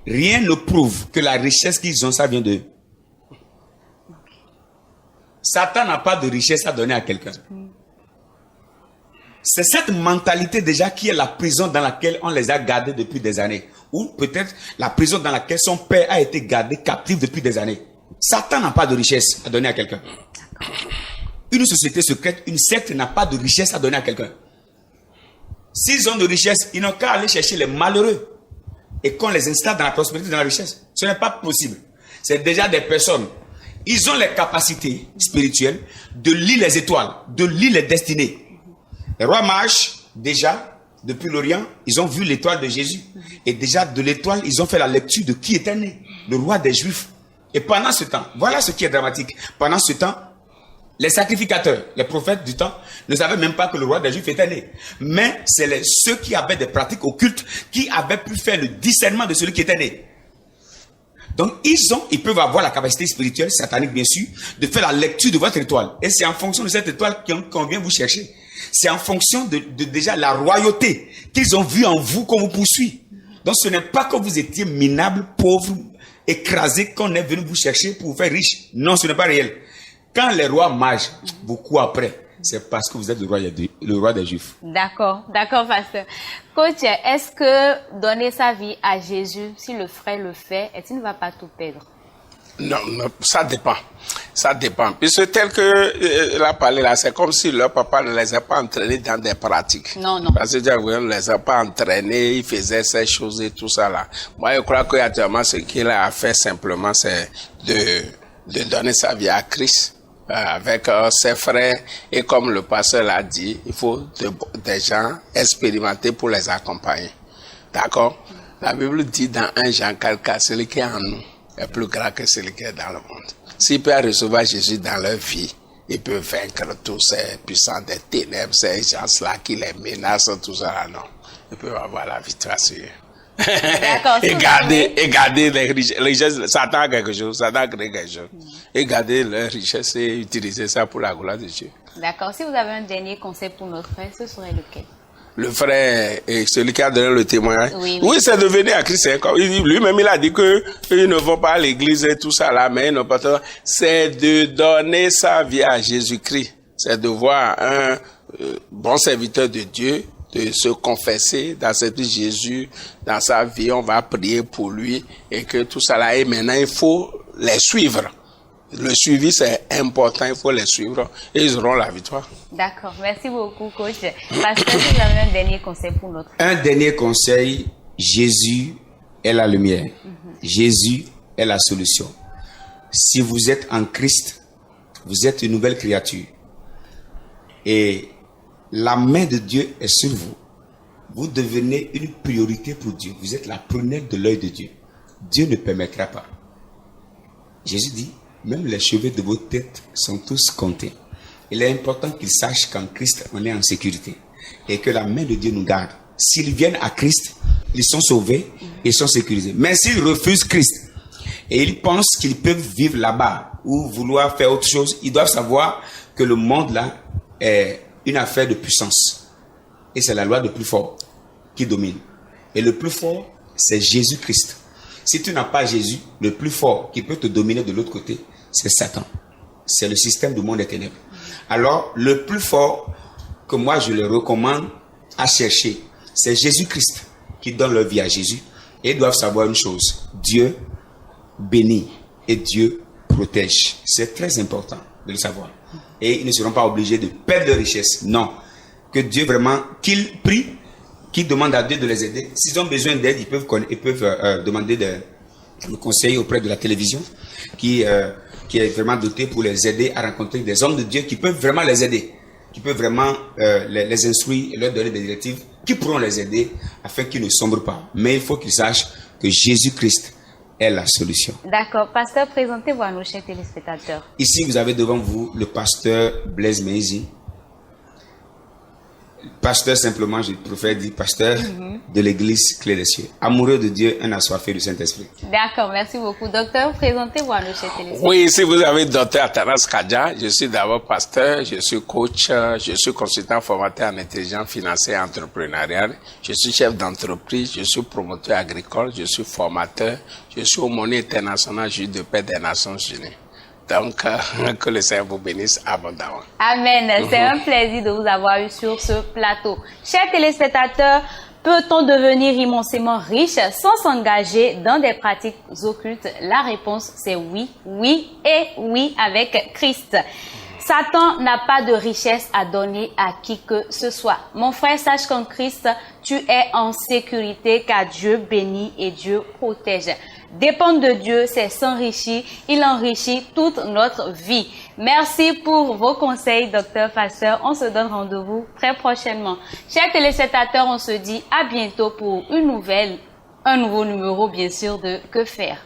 Rien ne prouve que la richesse qu'ils ont, ça vient d'eux. Satan n'a pas de richesse à donner à quelqu'un. C'est cette mentalité déjà qui est la prison dans laquelle on les a gardés depuis des années. Ou peut-être la prison dans laquelle son père a été gardé captif depuis des années. Satan n'a pas de richesse à donner à quelqu'un. Une société secrète, une secte n'a pas de richesse à donner à quelqu'un. S'ils ont de richesse, ils n'ont qu'à aller chercher les malheureux et qu'on les installe dans la prospérité, dans la richesse. Ce n'est pas possible. C'est déjà des personnes. Ils ont les capacités spirituelles de lire les étoiles, de lire les destinées. Les rois mages, déjà, depuis l'Orient, ils ont vu l'étoile de Jésus. Et déjà, de l'étoile, ils ont fait la lecture de qui était né, le roi des Juifs. Et pendant ce temps, voilà ce qui est dramatique. Pendant ce temps, les sacrificateurs, les prophètes du temps, ne savaient même pas que le roi des Juifs était né. Mais c'est ceux qui avaient des pratiques occultes qui avaient pu faire le discernement de celui qui était né. Donc, ils peuvent avoir la capacité spirituelle, satanique bien sûr, de faire la lecture de votre étoile. Et c'est en fonction de cette étoile qu'on vient vous chercher. C'est en fonction de déjà la royauté qu'ils ont vue en vous qu'on vous poursuit. Donc, ce n'est pas que vous étiez minable, pauvre, écrasé, qu'on est venu vous chercher pour vous faire riche. Non, ce n'est pas réel. Quand les rois mages, beaucoup après, c'est parce que vous êtes le roi des Juifs. D'accord, pasteur. Coach, est-ce que donner sa vie à Jésus, si le frère le fait, est-ce qu'il ne va pas tout perdre? Non, ça dépend. Ça dépend. Puisque tel que il a parlé là, c'est comme si leur papa ne les a pas entraînés dans des pratiques. Non. Parce que Dieu ne les a pas entraînés, il faisait ces choses et tout ça là. Moi, je crois qu'actuellement, ce qu'il a fait simplement, c'est de donner sa vie à Christ. Avec ses frères, et comme le pasteur l'a dit, il faut des gens expérimentés pour les accompagner. D'accord? La Bible dit dans 1 Jean 4, celui qui est en nous est plus grand que celui qui est dans le monde. S'ils peuvent recevoir Jésus dans leur vie, ils peuvent vaincre tous ces puissants des ténèbres, ces gens-là qui les menacent, tout ça là, non. Ils peuvent avoir la victoire sur eux. D'accord. et garder les richesses. Satan a quelque chose, Satan a créé quelque chose. Et garder leurs richesses et utiliser ça pour la gloire de Dieu. D'accord. Si vous avez un dernier conseil pour notre frère, ce serait lequel? Le frère et celui qui a donné le témoignage. Oui, c'est de venir à Christ. Lui-même, il a dit que ils ne vont pas à l'église et tout ça là, mais ils n'ont pas. C'est de donner sa vie à Jésus-Christ. C'est de voir un bon serviteur de Dieu, de se confesser, d'accepter Jésus dans sa vie. On va prier pour lui et que tout ça là. Et maintenant, il faut les suivre. Le suivi, c'est important, il faut les suivre et ils auront la victoire. D'accord, merci beaucoup, coach. Pasteur, si vous avez un dernier conseil pour notre... Un dernier conseil, Jésus est la lumière. Jésus est la solution. Si vous êtes en Christ, vous êtes une nouvelle créature. Et la main de Dieu est sur vous. Vous devenez une priorité pour Dieu. Vous êtes la prunelle de l'œil de Dieu. Dieu ne permettra pas. Jésus dit, même les cheveux de vos têtes sont tous comptés. Il est important qu'ils sachent qu'en Christ, on est en sécurité. Et que la main de Dieu nous garde. S'ils viennent à Christ, ils sont sauvés, ils sont sécurisés. Mais s'ils refusent Christ, et ils pensent qu'ils peuvent vivre là-bas, ou vouloir faire autre chose, ils doivent savoir que le monde là est une affaire de puissance. Et c'est la loi du plus fort qui domine. Et le plus fort, c'est Jésus-Christ. Si tu n'as pas Jésus, le plus fort qui peut te dominer de l'autre côté, c'est Satan. C'est le système du monde des ténèbres. Alors, le plus fort que moi je le recommande à chercher, c'est Jésus-Christ qui donne leur vie à Jésus. Et ils doivent savoir une chose, Dieu bénit et Dieu protège. C'est très important de le savoir. Et ils ne seront pas obligés de perdre leur richesse. Non. Que Dieu vraiment, qu'ils prient, qu'ils demandent à Dieu de les aider. S'ils ont besoin d'aide, ils peuvent demander le conseil auprès de la télévision qui est vraiment doté pour les aider à rencontrer des hommes de Dieu qui peuvent vraiment les aider, qui peuvent vraiment les instruire et leur donner des directives qui pourront les aider afin qu'ils ne sombrent pas. Mais il faut qu'ils sachent que Jésus-Christ est la solution. D'accord. Pasteur, présentez-vous à nos chers téléspectateurs. Ici, vous avez devant vous le pasteur Blaise Meizi. Pasteur, simplement, je préfère dire pasteur de l'église Clé des Cieux. Amoureux de Dieu, un assoiffé du Saint-Esprit. D'accord, merci beaucoup. Docteur, présentez-vous à nos chers téléspectateurs. Oui, ici vous avez docteur Atanas Kadja. Je suis d'abord pasteur, je suis coach, je suis consultant formateur en intelligence financière et entrepreneuriale. Je suis chef d'entreprise, je suis promoteur agricole, je suis formateur, je suis aumônier international, juge de paix des Nations Unies. Donc, que le Seigneur vous bénisse abondamment. Amen. C'est un plaisir de vous avoir eu sur ce plateau. Chers téléspectateurs, peut-on devenir immensément riche sans s'engager dans des pratiques occultes? La réponse, c'est oui, oui et oui avec Christ. Satan n'a pas de richesse à donner à qui que ce soit. Mon frère, sache qu'en Christ, tu es en sécurité car Dieu bénit et Dieu protège. Dépendre de Dieu, c'est s'enrichir. Il enrichit toute notre vie. Merci pour vos conseils, docteur Pasteur. On se donne rendez-vous très prochainement. Chers téléspectateurs, on se dit à bientôt pour un nouveau numéro, bien sûr, de Que faire.